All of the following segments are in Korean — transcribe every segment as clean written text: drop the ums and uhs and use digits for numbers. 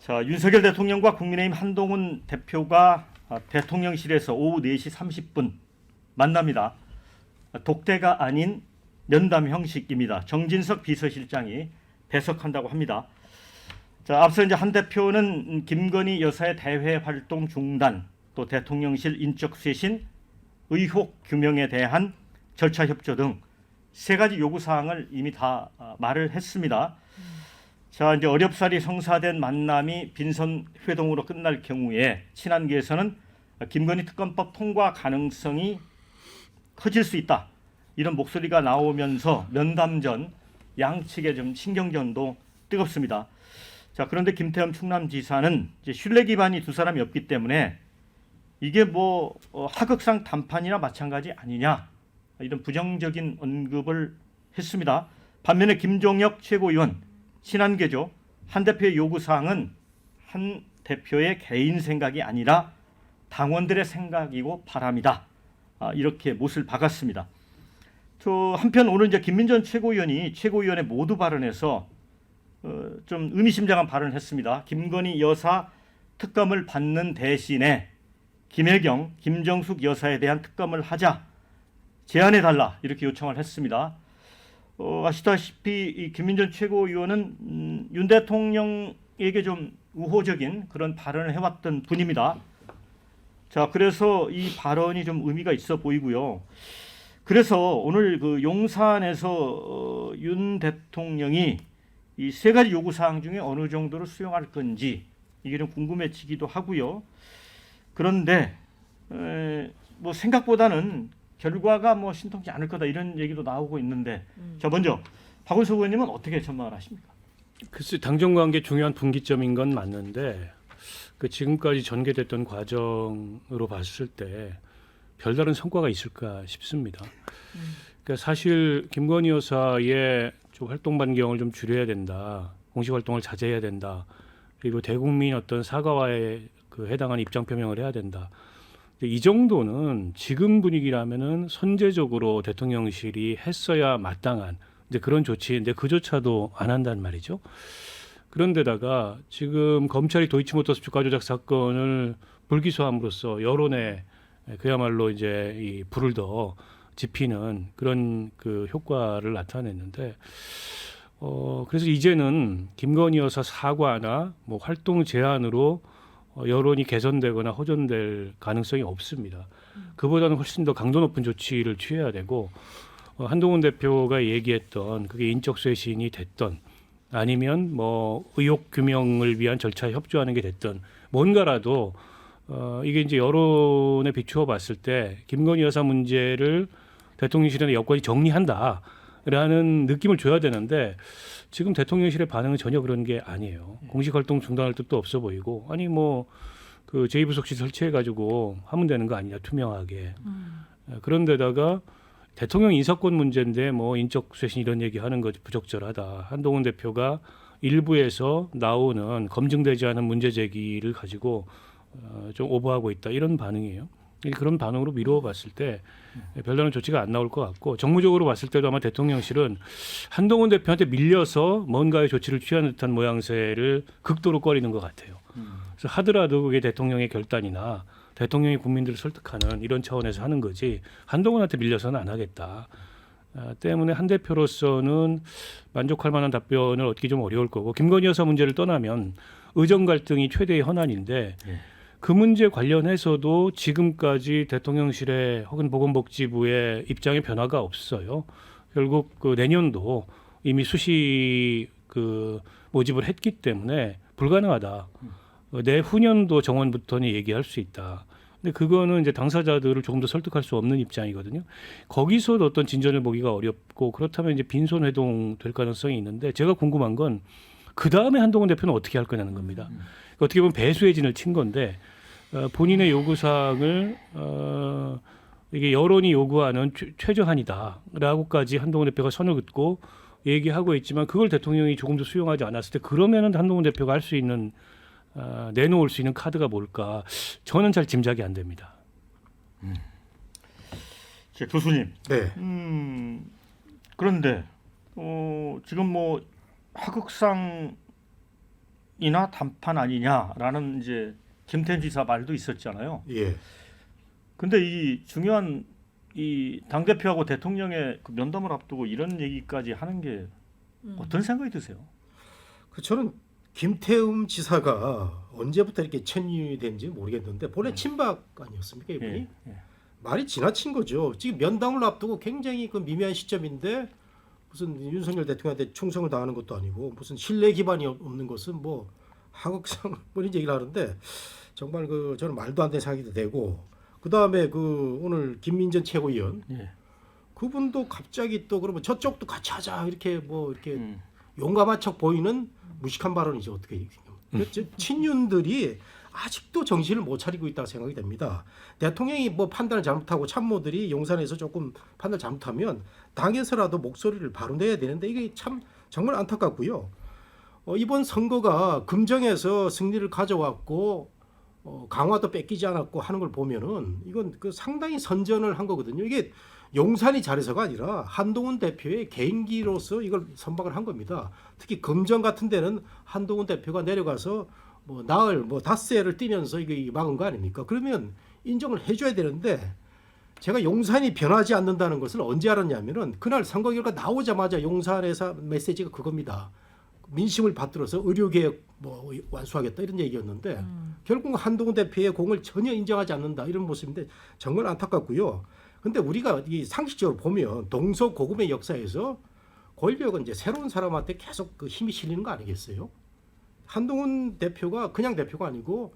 자, 윤석열 대통령과 국민의힘 한동훈 대표가 대통령실에서 오후 4시 30분 만납니다. 독대가 아닌 면담 형식입니다. 정진석 비서실장이 배석한다고 합니다. 자, 앞서 이제 한 대표는 김건희 여사의 대외 활동 중단, 또 대통령실 인적 쇄신, 의혹 규명에 대한 절차 협조 등 세 가지 요구 사항을 이미 다 말을 했습니다. 자, 이제 어렵사리 성사된 만남이 빈손 회동으로 끝날 경우에 친한계에서는 김건희 특검법 통과 가능성이 커질 수 있다, 이런 목소리가 나오면서 면담 전 양측의 좀 신경전도 뜨겁습니다. 자, 그런데 김태흠 충남지사는 이제 신뢰 기반이 두 사람이 없기 때문에 이게 뭐 하극상談判이나 마찬가지 아니냐, 이런 부정적인 언급을 했습니다. 반면에 김종혁 최고위원, 친한계죠, 한 대표의 요구사항은 한 대표의 개인 생각이 아니라 당원들의 생각이고 바람이다, 이렇게 못을 박았습니다. 또 한편 오늘 이제 김민전 최고위원이 최고위원회 모두 발언에서 좀 의미심장한 발언을 했습니다. 김건희 여사 특검을 받는 대신에 김혜경, 김정숙 여사에 대한 특검을 하자, 제안해달라, 이렇게 요청을 했습니다. 아시다시피 이 김민전 최고위원은 윤 대통령에게 좀 우호적인 그런 발언을 해왔던 분입니다. 자, 그래서 이 발언이 좀 의미가 있어 보이고요. 그래서 오늘 그 용산에서 윤 대통령이 이 세 가지 요구 사항 중에 어느 정도를 수용할 건지 이게 좀 궁금해지기도 하고요. 그런데 뭐 생각보다는 결과가 뭐 신통치 않을 거다, 이런 얘기도 나오고 있는데, 자, 먼저 박원석 의원님은 어떻게 전망을 하십니까? 글쎄, 당정 관계 중요한 분기점인 건 맞는데 그 지금까지 전개됐던 과정으로 봤을 때 별다른 성과가 있을까 싶습니다. 그러니까 사실 김건희 여사의 좀 활동 반경을 좀 줄여야 된다, 공식 활동을 자제해야 된다, 그리고 대국민 어떤 사과와의 그 해당하는 입장 표명을 해야 된다. 이 정도는 지금 분위기라면은 선제적으로 대통령실이 했어야 마땅한 이제 그런 조치인데 그조차도 안 한단 말이죠. 그런데다가 지금 검찰이 도이치모터스 주가 조작 사건을 불기소함으로써 여론에 그야말로 이제 이 불을 더 지피는 그런 그 효과를 나타냈는데, 그래서 이제는 김건희 여사 사과나 뭐 활동 제한으로 여론이 개선되거나 호전될 가능성이 없습니다. 그보다는 훨씬 더 강도 높은 조치를 취해야 되고, 한동훈 대표가 얘기했던 그게 인적 쇄신이 됐던 아니면 뭐 의혹 규명을 위한 절차에 협조하는 게 됐던 뭔가라도 이게 이제 여론에 비추어 봤을 때 김건희 여사 문제를 대통령실의 여권이 정리한다라는 느낌을 줘야 되는데 지금 대통령실의 반응은 전혀 그런 게 아니에요. 공식 활동 중단할 뜻도 없어 보이고, 아니 뭐 그 제2부속실 설치해가지고 하면 되는 거 아니냐, 투명하게. 그런데다가 대통령 인사권 문제인데 뭐 인적 쇄신 이런 얘기하는 거 부적절하다. 한동훈 대표가 일부에서 나오는 검증되지 않은 문제 제기를 가지고 좀 오버하고 있다, 이런 반응이에요. 그런 반응으로 미루어 봤을 때 별다른 조치가 안 나올 것 같고, 정무적으로 봤을 때도 아마 대통령실은 한동훈 대표한테 밀려서 뭔가의 조치를 취하는 듯한 모양새를 극도로 꺼리는 것 같아요. 그래서 하더라도 그게 대통령의 결단이나 대통령이 국민들을 설득하는 이런 차원에서 하는 거지 한동훈한테 밀려서는 안 하겠다. 때문에 한 대표로서는 만족할 만한 답변을 얻기 좀 어려울 거고, 김건희 여사 문제를 떠나면 의정 갈등이 최대의 현안인데 그 문제 관련해서도 지금까지 대통령실의 혹은 보건복지부의 입장에 변화가 없어요. 결국 그 내년도 이미 수시 그 모집을 했기 때문에 불가능하다. 내후년도 정원부터는 얘기할 수 있다. 근데 그거는 이제 당사자들을 조금 더 설득할 수 없는 입장이거든요. 거기서도 어떤 진전을 보기가 어렵고, 그렇다면 이제 빈손 회동 될 가능성이 있는데, 제가 궁금한 건 그 다음에 한동훈 대표는 어떻게 할 거냐는 겁니다. 어떻게 보면 배수의 진을 친 건데, 본인의 요구사항을 이게 여론이 요구하는 최저한이다라고까지 한동훈 대표가 선을 긋고 얘기하고 있지만, 그걸 대통령이 조금 더 수용하지 않았을 때 그러면은 한동훈 대표가 할 수 있는 내놓을 수 있는 카드가 뭘까? 저는 잘 짐작이 안 됩니다. 교수님. 네. 그런데 지금 뭐 하극상 단판이나 단판 아니냐라는 이제 김태현 지사 말도 있었잖아요. 예. 근데 이 중요한 이 당 대표하고 대통령의 그 면담을 앞두고 이런 얘기까지 하는 게 어떤 생각이 드세요? 그 저는 김태흠 지사가 언제부터 이렇게 천유된지 모르겠는데 본래 친박 아니었습니까 이분이? 예, 예. 말이 지나친 거죠. 지금 면담을 앞두고 굉장히 그 미미한 시점인데 무슨 윤석열 대통령한테 충성을 다하는 것도 아니고 무슨 신뢰 기반이 없는 것은 뭐 하극상 뭐 이런 얘기를 하는데 정말 그 저는 말도 안 되는 생각이 되고 그 다음에 그 오늘 김민전 최고위원 예. 그분도 갑자기 또 그러면 저쪽도 같이 하자 이렇게 뭐 이렇게 음. 용감한 척 보이는 무식한 발언이죠. 어떻게 생각하면. 친윤들이 아직도 정신을 못 차리고 있다고 생각이 됩니다. 대통령이 뭐 판단을 잘못하고 참모들이 용산에서 조금 판단을 잘못하면 당에서라도 목소리를 바로 내야 되는데 이게 참 정말 안타깝고요. 이번 선거가 금정에서 승리를 가져왔고 강화도 뺏기지 않았고 하는 걸 보면은 이건 그 상당히 선전을 한 거거든요. 이게 용산이 잘해서가 아니라 한동훈 대표의 개인기로서 이걸 선박을 한 겁니다. 특히 금정 같은 데는 한동훈 대표가 내려가서 뭐 나흘 뭐 닷새를 뛰면서 이게 막은 거 아닙니까? 그러면 인정을 해줘야 되는데 제가 용산이 변하지 않는다는 것을 언제 알았냐면은 그날 선거 결과 나오자마자 용산에서 메시지가 그겁니다. 민심을 받들어서 의료개혁 뭐 완수하겠다 이런 얘기였는데 결국 한동훈 대표의 공을 전혀 인정하지 않는다 이런 모습인데 정말 안타깝고요. 근데 우리가 이 상식적으로 보면 동서고금의 역사에서 권력은 이제 새로운 사람한테 계속 그 힘이 실리는 거 아니겠어요? 한동훈 대표가 그냥 대표가 아니고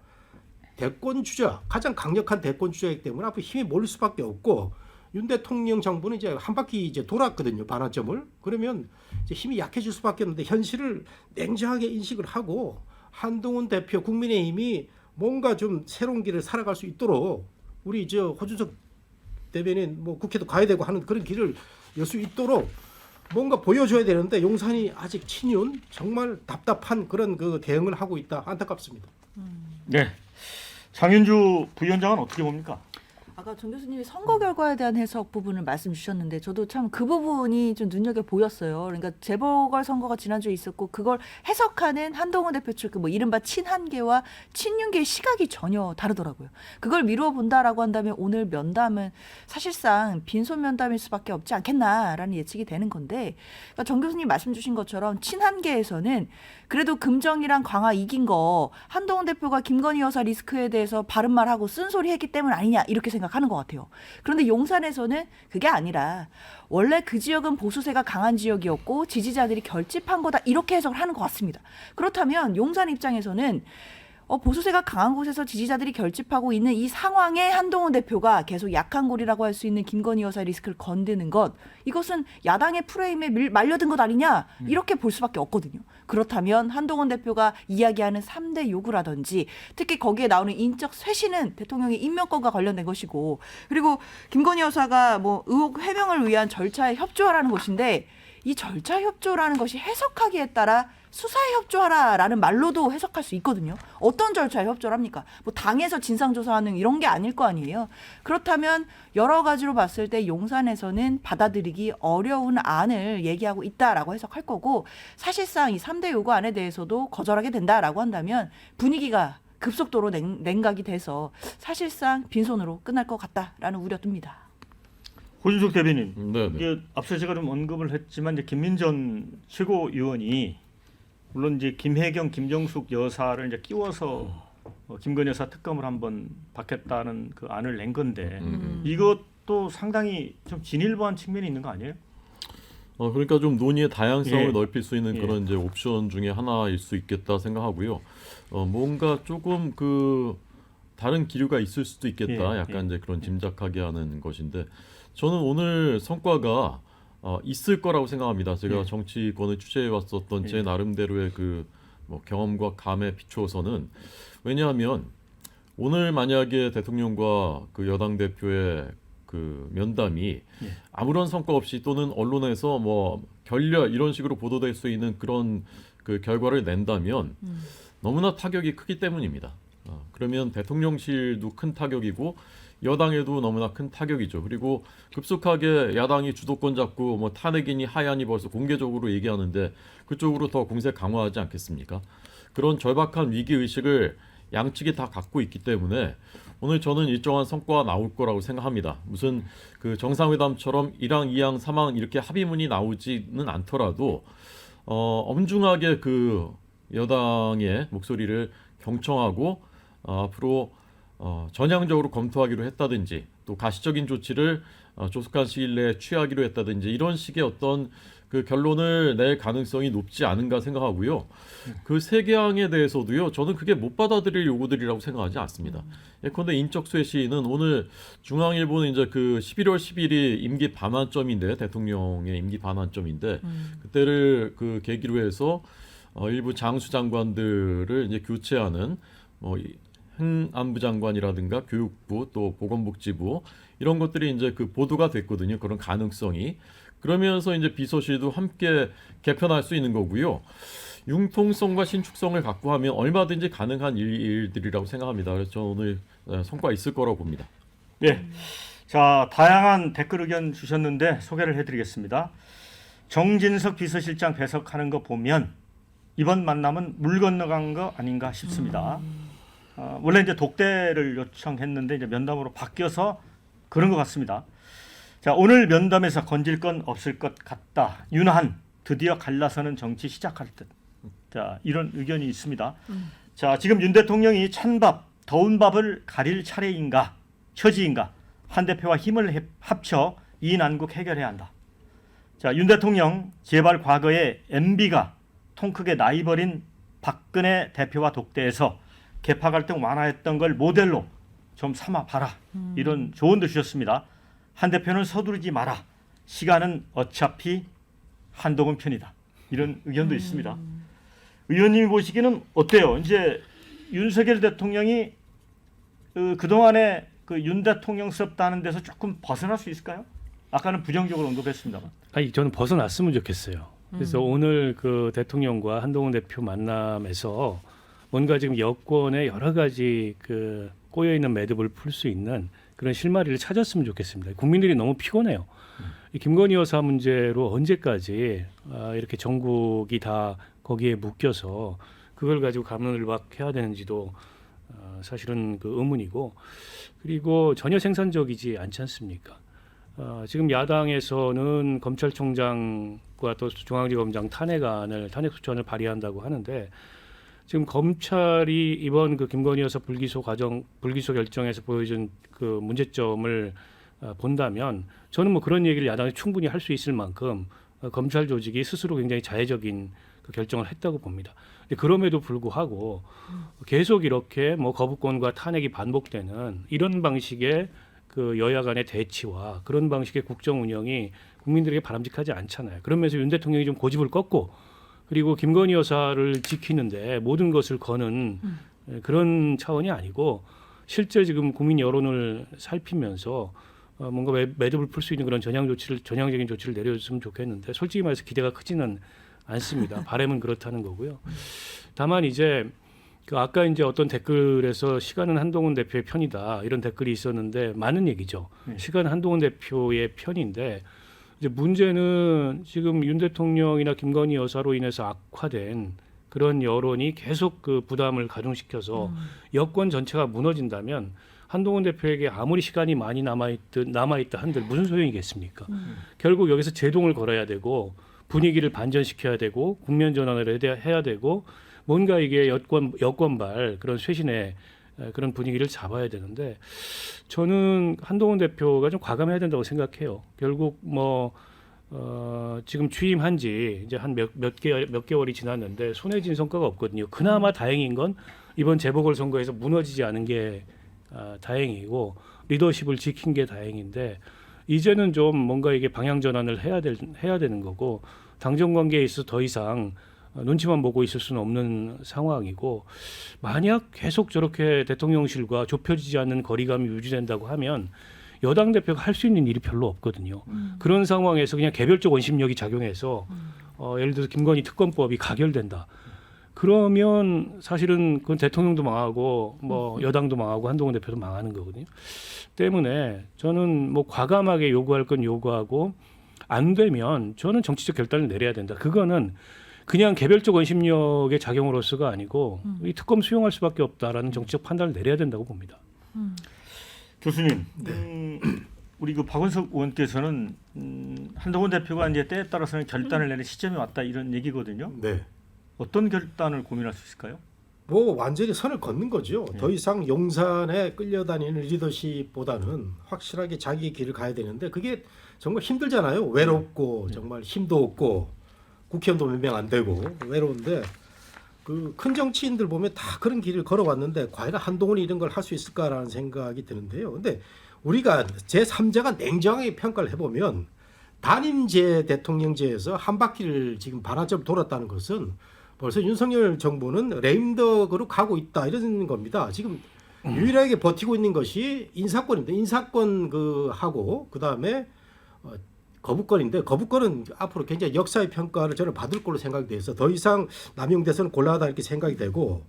대권 주자, 가장 강력한 대권 주자이기 때문에 앞으로 힘이 몰릴 수밖에 없고 윤 대통령 정부는 이제 한 바퀴 이제 돌았거든요. 반환점을. 그러면 이제 힘이 약해질 수밖에 없는데 현실을 냉정하게 인식을 하고 한동훈 대표 국민의힘이 뭔가 좀 새로운 길을 살아갈 수 있도록 우리 저 호주석 대변인 뭐 국회도 가야 되고 하는 그런 길을 열 수 있도록 뭔가 보여줘야 되는데 용산이 아직 친윤 정말 답답한 그런 그 대응을 하고 있다. 안타깝습니다. 네. 장윤주 부위원장은 어떻게 봅니까? 아까 정 교수님이 선거 결과에 대한 해석 부분을 말씀 주셨는데 저도 참 그 부분이 좀 눈여겨 보였어요. 그러니까 재보궐 선거가 지난주에 있었고 그걸 해석하는 한동훈 대표 측 뭐 이른바 친한계와 친윤계의 시각이 전혀 다르더라고요. 그걸 미루어 본다라고 한다면 오늘 면담은 사실상 빈손 면담일 수밖에 없지 않겠나라는 예측이 되는 건데 그러니까 정 교수님 말씀 주신 것처럼 친한계에서는 그래도 금정이랑 강화 이긴 거 한동훈 대표가 김건희 여사 리스크에 대해서 바른 말하고 쓴소리 했기 때문 아니냐 이렇게 생각하는 것 같아요. 그런데 용산에서는 그게 아니라 원래 그 지역은 보수세가 강한 지역이었고 지지자들이 결집한 거다 이렇게 해석을 하는 것 같습니다. 그렇다면 용산 입장에서는 보수세가 강한 곳에서 지지자들이 결집하고 있는 이 상황에 한동훈 대표가 계속 약한 골이라고 할 수 있는 김건희 여사 리스크를 건드는 것 이것은 야당의 프레임에 말려든 것 아니냐 이렇게 볼 수밖에 없거든요. 그렇다면 한동훈 대표가 이야기하는 3대 요구라든지 특히 거기에 나오는 인적 쇄신은 대통령의 임명권과 관련된 것이고 그리고 김건희 여사가 뭐 의혹 해명을 위한 절차에 협조하라는 것인데 이 절차 협조라는 것이 해석하기에 따라 수사에 협조하라라는 말로도 해석할 수 있거든요. 어떤 절차에 협조를 합니까? 뭐 당에서 진상조사하는 이런 게 아닐 거 아니에요. 그렇다면 여러 가지로 봤을 때 용산에서는 받아들이기 어려운 안을 얘기하고 있다라고 해석할 거고 사실상 이 3대 요구안에 대해서도 거절하게 된다라고 한다면 분위기가 급속도로 냉각이 돼서 사실상 빈손으로 끝날 것 같다라는 우려 듭니다. 호준석 대변인, 네. 이게 앞서 제가 좀 언급을 했지만 이제 김민전 최고위원이 물론 이제 김혜경, 김정숙 여사를 이제 끼워서 김건희 여사 특검을 한번 받겠다는 그 안을 낸 건데 이것도 상당히 좀 진일보한 측면이 있는 거 아니에요? 그러니까 좀 논의의 다양성을 예. 넓힐 수 있는 예. 그런 이제 옵션 중에 하나일 수 있겠다 생각하고요. 뭔가 조금 그 다른 기류가 있을 수도 있겠다. 예. 약간 이제 그런 짐작하게 하는 것인데 저는 오늘 성과가 있을 거라고 생각합니다. 제가 예. 정치권을 취재해 왔었던 예. 제 나름대로의 그 뭐 경험과 감에 비추어서는 왜냐하면 오늘 만약에 대통령과 그 여당 대표의 그 면담이 예. 아무런 성과 없이 또는 언론에서 뭐 결렬 이런 식으로 보도될 수 있는 그런 그 결과를 낸다면 너무나 타격이 크기 때문입니다. 그러면 대통령실도 큰 타격이고 여당에도 너무나 큰 타격이죠. 그리고 급속하게 야당이 주도권 잡고 뭐 탄핵이니 하야니 벌써 공개적으로 얘기하는데 그쪽으로 더 공세 강화하지 않겠습니까? 그런 절박한 위기 의식을 양측이 다 갖고 있기 때문에 오늘 저는 일정한 성과가 나올 거라고 생각합니다. 무슨 그 정상회담처럼 1항, 2항, 3항 이렇게 합의문이 나오지는 않더라도 엄중하게 그 여당의 목소리를 경청하고 앞으로 전향적으로 검토하기로 했다든지 또 가시적인 조치를 조속한 시일 내에 취하기로 했다든지 이런 식의 어떤 그 결론을 낼 가능성이 높지 않은가 생각하고요. 그 세계항에 대해서도요. 저는 그게 못 받아들일 요구들이라고 생각하지 않습니다. 예컨대 인적수의 시인은 오늘 중앙일보는 이제 그 11월 10일이 임기 반환점인데 대통령의 임기 반환점인데 그때를 그 계기로 해서 일부 장수 장관들을 이제 교체하는 행안부 장관이라든가 교육부 또 보건복지부 이런 것들이 이제 그 보도가 됐거든요. 그런 가능성이. 그러면서 이제 비서실도 함께 개편할 수 있는 거고요. 융통성과 신축성을 갖고 하면 얼마든지 가능한 일들이라고 생각합니다. 그래서 저는 오늘 성과 있을 거라고 봅니다. 네. 자, 다양한 댓글 의견 주셨는데 소개를 해드리겠습니다. 정진석 비서실장 배석하는 거 보면 이번 만남은 물 건너간 거 아닌가 싶습니다. 원래 이제 독대를 요청했는데 이제 면담으로 바뀌어서 그런 것 같습니다. 자, 오늘 면담에서 건질 건 없을 것 같다. 윤한 드디어 갈라서는 정치 시작할 듯. 자, 이런 의견이 있습니다. 자, 지금 윤 대통령이 찬밥, 더운 밥을 가릴 차례인가, 처지인가, 한 대표와 힘을 합쳐 이 난국 해결해야 한다. 자, 윤 대통령 제발 과거에 MB가 통 크게 나이 버린 박근혜 대표와 독대에서 개파 갈등 완화했던 걸 모델로 좀 삼아 봐라. 이런 조언도 주셨습니다. 한 대표는 서두르지 마라. 시간은 어차피 한동훈 편이다. 이런 의견도 있습니다. 의원님이 보시기는 어때요? 이제 윤석열 대통령이 그동안에 그 윤 대통령스럽다는 데서 조금 벗어날 수 있을까요? 아까는 부정적으로 언급했습니다만. 아니 저는 벗어났으면 좋겠어요. 그래서 오늘 그 대통령과 한동훈 대표 만남에서 뭔가 지금 여권의 여러 가지 그 꼬여 있는 매듭을 풀 수 있는 그런 실마리를 찾았으면 좋겠습니다. 국민들이 너무 피곤해요. 이 김건희 여사 문제로 언제까지 이렇게 전국이 다 거기에 묶여서 그걸 가지고 가문을박해야 되는지도 사실은 그 의문이고, 그리고 전혀 생산적이지 않지 않습니까? 지금 야당에서는 검찰총장과 또 중앙지검장 탄핵 소추안을 발의한다고 하는데, 지금 검찰이 이번 그 김건희 여사 불기소 결정에서 보여준 그 문제점을 본다면 저는 뭐 그런 얘기를 야당이 충분히 할 수 있을 만큼 검찰 조직이 스스로 굉장히 자해적인 그 결정을 했다고 봅니다. 근데 그럼에도 불구하고 계속 이렇게 뭐 거부권과 탄핵이 반복되는 이런 방식의 그 여야 간의 대치와 그런 방식의 국정 운영이 국민들에게 바람직하지 않잖아요. 그러면서 윤 대통령이 좀 고집을 꺾고 그리고 김건희 여사를 지키는데 모든 것을 거는 그런 차원이 아니고 실제 지금 국민 여론을 살피면서 뭔가 매듭을 풀 수 있는 그런 전향적인 조치를 내려줬으면 좋겠는데 솔직히 말해서 기대가 크지는 않습니다. 바람은 그렇다는 거고요. 다만 이제 그 아까 이제 어떤 댓글에서 시간은 한동훈 대표의 편이다 이런 댓글이 있었는데 맞는 얘기죠. 시간은 한동훈 대표의 편인데 이제 문제는 지금 윤 대통령이나 김건희 여사로 인해서 악화된 그런 여론이 계속 그 부담을 가중시켜서 여권 전체가 무너진다면 한동훈 대표에게 아무리 시간이 많이 남아있다 한들 무슨 소용이겠습니까? 결국 여기서 제동을 걸어야 되고 분위기를 반전시켜야 되고 국면 전환을 해야 되고 뭔가 이게 여권발 그런 쇄신의 그런 분위기를 잡아야 되는데 저는 한동훈 대표가 좀 과감해야 된다고 생각해요. 결국 뭐 지금 취임한 지 이제 한 몇 개월이 지났는데 손에 쥔 성과가 없거든요. 그나마 다행인 건 이번 재보궐선거에서 무너지지 않은 게 다행이고 리더십을 지킨 게 다행인데 이제는 좀 뭔가 이게 방향 전환을 해야 되는 거고 당정 관계에 있어서 더 이상 눈치만 보고 있을 수는 없는 상황이고 만약 계속 저렇게 대통령실과 좁혀지지 않는 거리감이 유지된다고 하면 여당 대표가 할 수 있는 일이 별로 없거든요. 그런 상황에서 그냥 개별적 원심력이 작용해서 예를 들어서 김건희 특검법이 가결된다. 그러면 사실은 그건 대통령도 망하고 뭐 여당도 망하고 한동훈 대표도 망하는 거거든요. 때문에 저는 뭐 과감하게 요구할 건 요구하고 안 되면 저는 정치적 결단을 내려야 된다. 그거는 그냥 개별적 원심력의 작용으로서가 아니고 이 특검 수용할 수밖에 없다라는 정치적 판단을 내려야 된다고 봅니다. 교수님, 우리 그 박원석 의원께서는 한동훈 대표가 이제 때에 따라서는 결단을 내는 시점이 왔다 이런 얘기거든요. 네. 어떤 결단을 고민할 수 있을까요? 뭐 완전히 선을 걷는 거죠. 더 이상 용산에 끌려다니는 리더십보다는 확실하게 자기의 길을 가야 되는데 그게 정말 힘들잖아요. 외롭고 정말 힘도 없고 국회의원도 몇 명 안 되고 외로운데 그 큰 정치인들 보면 다 그런 길을 걸어왔는데 과연 한동훈이 이런 걸 할 수 있을까라는 생각이 드는데요. 근데 우리가 제3자가 냉정하게 평가를 해보면 단임제 대통령제에서 한 바퀴를 지금 반환점 돌았다는 것은 벌써 윤석열 정부는 레임덕으로 가고 있다 이런 겁니다. 지금 유일하게 버티고 있는 것이 인사권인데 인사권 그 하고 그 다음에 거부권인데 거부권은 앞으로 굉장히 역사의 평가를 저는 받을 걸로 생각이 돼서 더 이상 남용돼서는 곤란하다 이렇게 생각이 되고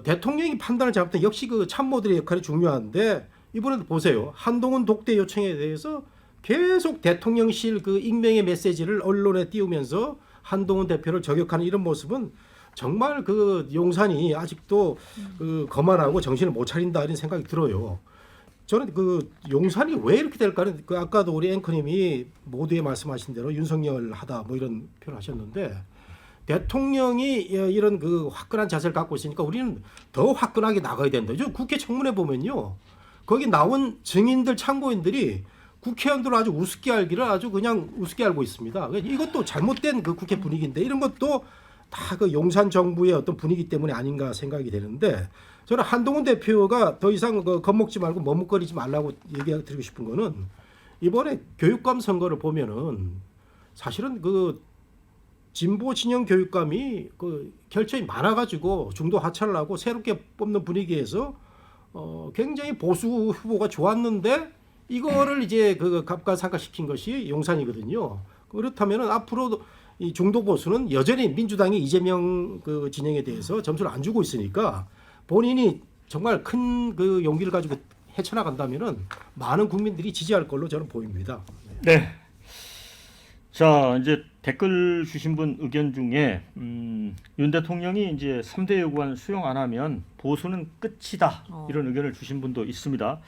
대통령이 판단을 잘못한 역시 그 참모들의 역할이 중요한데 이번에도 보세요. 한동훈 독대 요청에 대해서 계속 대통령실 그 익명의 메시지를 언론에 띄우면서 한동훈 대표를 저격하는 이런 모습은 정말 그 용산이 아직도 그 거만하고 정신을 못 차린다 이런 생각이 들어요. 저는 그 용산이 왜 이렇게 될까는 그 아까도 우리 앵커님이 모두에 말씀하신 대로 윤석열 하다 뭐 이런 표현을 하셨는데 대통령이 이런 그 화끈한 자세를 갖고 있으니까 우리는 더 화끈하게 나가야 된다. 저 국회 청문회 보면요. 거기 나온 증인들 참고인들이 국회의원들을 아주 우습게 알기를 아주 그냥 우습게 알고 있습니다. 이것도 잘못된 그 국회 분위기인데 이런 것도 다 그 용산 정부의 어떤 분위기 때문에 아닌가 생각이 되는데 저는 한동훈 대표가 더 이상 그 겁먹지 말고 머뭇거리지 말라고 얘기드리고 싶은 거는 이번에 교육감 선거를 보면은 사실은 그 진보 진영 교육감이 그 결점이 많아가지고 중도 하차를 하고 새롭게 뽑는 분위기에서 굉장히 보수 후보가 좋았는데 이거를 이제 그 갑과상각시킨 것이 용산이거든요. 그렇다면은 앞으로 이 중도 보수는 여전히 민주당이 이재명 그 진영에 대해서 점수를 안 주고 있으니까 본인이 정말 큰 그 용기를 가지고 헤쳐나간다면은 많은 국민들이 지지할 걸로 저는 보입니다. 네. 자, 이제 댓글 주신 분 의견 중에 윤 대통령이 이제 3대 요구안 수용 안 하면 보수는 끝이다 이런 의견을 주신 분도 있습니다.